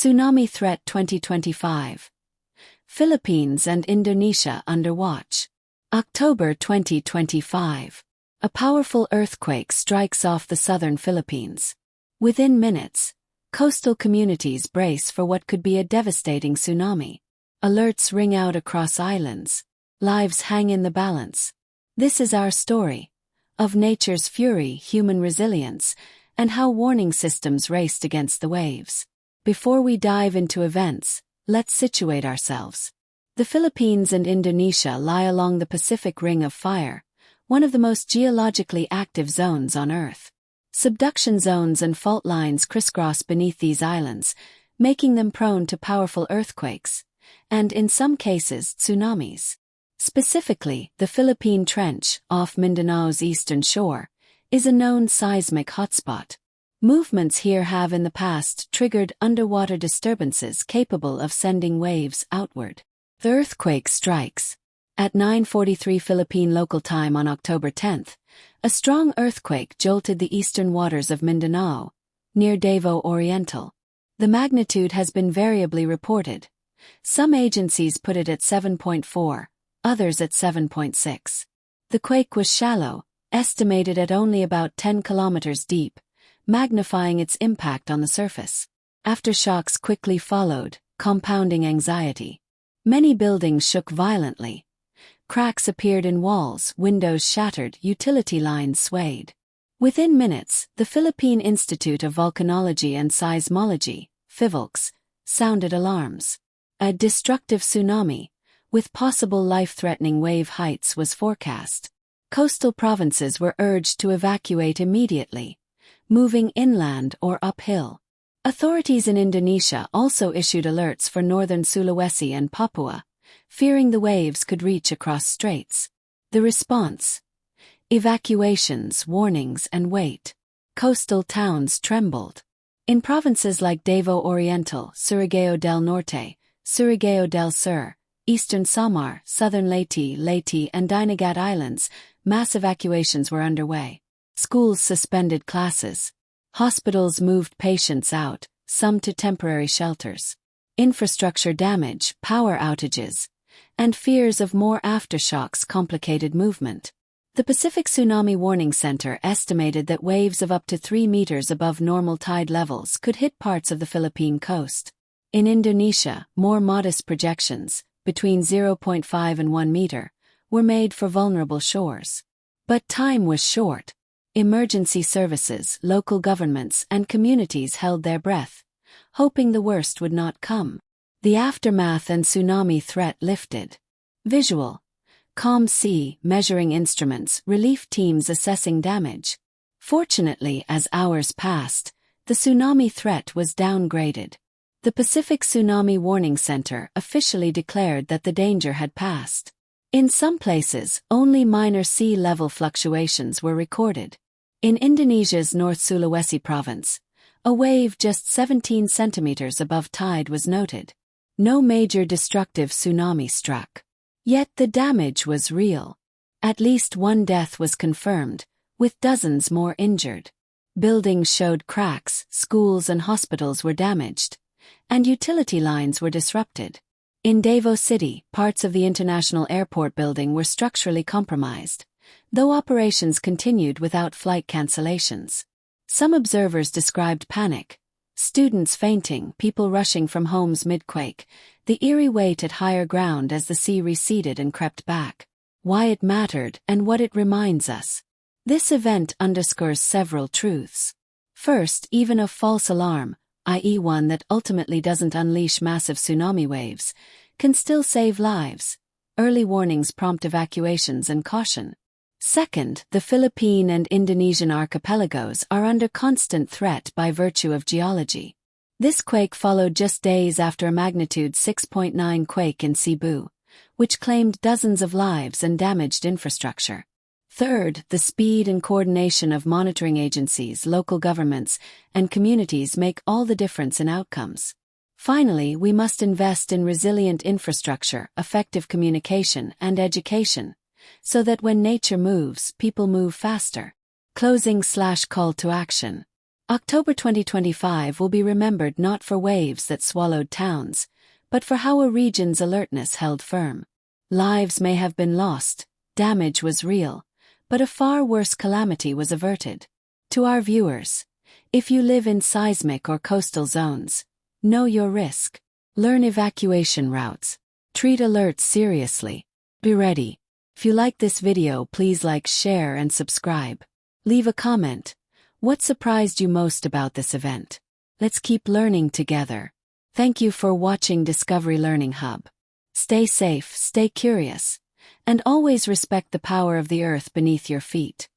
Tsunami Threat 2025. Philippines and Indonesia under watch. October 2025. A powerful earthquake strikes off the southern Philippines. Within minutes, coastal communities brace for what could be a devastating tsunami. Alerts ring out across islands. Lives hang in the balance. This is our story of nature's fury, human resilience, and how warning systems raced against the waves. Before we dive into events, let's situate ourselves. The Philippines and Indonesia lie along the Pacific Ring of Fire, one of the most geologically active zones on Earth. Subduction zones and fault lines crisscross beneath these islands, making them prone to powerful earthquakes, and in some cases, tsunamis. Specifically, the Philippine Trench, off Mindanao's eastern shore, is a known seismic hotspot. Movements here have in the past triggered underwater disturbances capable of sending waves outward. The earthquake strikes. At 9:43 Philippine local time on October 10th, a strong earthquake jolted the eastern waters of Mindanao, near Davao Oriental. The magnitude has been variably reported. Some agencies put it at 7.4, others at 7.6. The quake was shallow, estimated at only about 10 kilometers deep, magnifying its impact on the surface. Aftershocks quickly followed, compounding anxiety. Many buildings shook violently. Cracks appeared in walls, windows shattered, utility lines swayed. Within minutes, the Philippine Institute of Volcanology and Seismology, PHIVOLCS, sounded alarms. A destructive tsunami, with possible life-threatening wave heights, was forecast. Coastal provinces were urged to evacuate immediately, moving inland or uphill. Authorities in Indonesia also issued alerts for northern Sulawesi and Papua, fearing the waves could reach across straits. The response: evacuations, warnings, and wait. Coastal towns trembled. In provinces like Davao Oriental, Surigao del Norte, Surigao del Sur, Eastern Samar, Southern Leyte, and Dinagat Islands, mass evacuations were underway. Schools suspended classes. Hospitals moved patients out, some to temporary shelters. Infrastructure damage, power outages, and fears of more aftershocks complicated movement. The Pacific Tsunami Warning Center estimated that waves of up to 3 meters above normal tide levels could hit parts of the Philippine coast. In Indonesia, more modest projections, between 0.5 and 1 meter, were made for vulnerable shores. But time was short. Emergency services, local governments, and communities held their breath, hoping the worst would not come. The aftermath and tsunami threat lifted. Visual: calm sea, measuring instruments, relief teams assessing damage. Fortunately, as hours passed, the tsunami threat was downgraded. The Pacific Tsunami Warning Center officially declared that the danger had passed. In some places, only minor sea level fluctuations were recorded. In Indonesia's North Sulawesi province, a wave just 17 centimeters above tide was noted. No major destructive tsunami struck. Yet the damage was real. At least one death was confirmed, with dozens more injured. Buildings showed cracks, schools and hospitals were damaged, and utility lines were disrupted. In Davao City, parts of the international airport building were structurally compromised, though operations continued without flight cancellations. Some observers described panic: students fainting, people rushing from homes mid-quake, the eerie wait at higher ground as the sea receded and crept back. Why it mattered and what it reminds us. This event underscores several truths. First, even a false alarm, i.e. one that ultimately doesn't unleash massive tsunami waves, can still save lives. Early warnings prompt evacuations and caution. Second, the Philippine and Indonesian archipelagos are under constant threat by virtue of geology. This quake followed just days after a magnitude 6.9 quake in Cebu, which claimed dozens of lives and damaged infrastructure. Third, the speed and coordination of monitoring agencies, local governments, and communities make all the difference in outcomes. Finally, we must invest in resilient infrastructure, effective communication, and education, so that when nature moves, people move faster. Closing/call to action. October 2025 will be remembered not for waves that swallowed towns, but for how a region's alertness held firm. Lives may have been lost, damage was real, but a far worse calamity was averted. To our viewers, if you live in seismic or coastal zones, know your risk. Learn evacuation routes. Treat alerts seriously. Be ready. If you like this video, please like, share, and subscribe. Leave a comment. What surprised you most about this event? Let's keep learning together. Thank you for watching Discovery Learning Hub. Stay safe, stay curious, and always respect the power of the earth beneath your feet.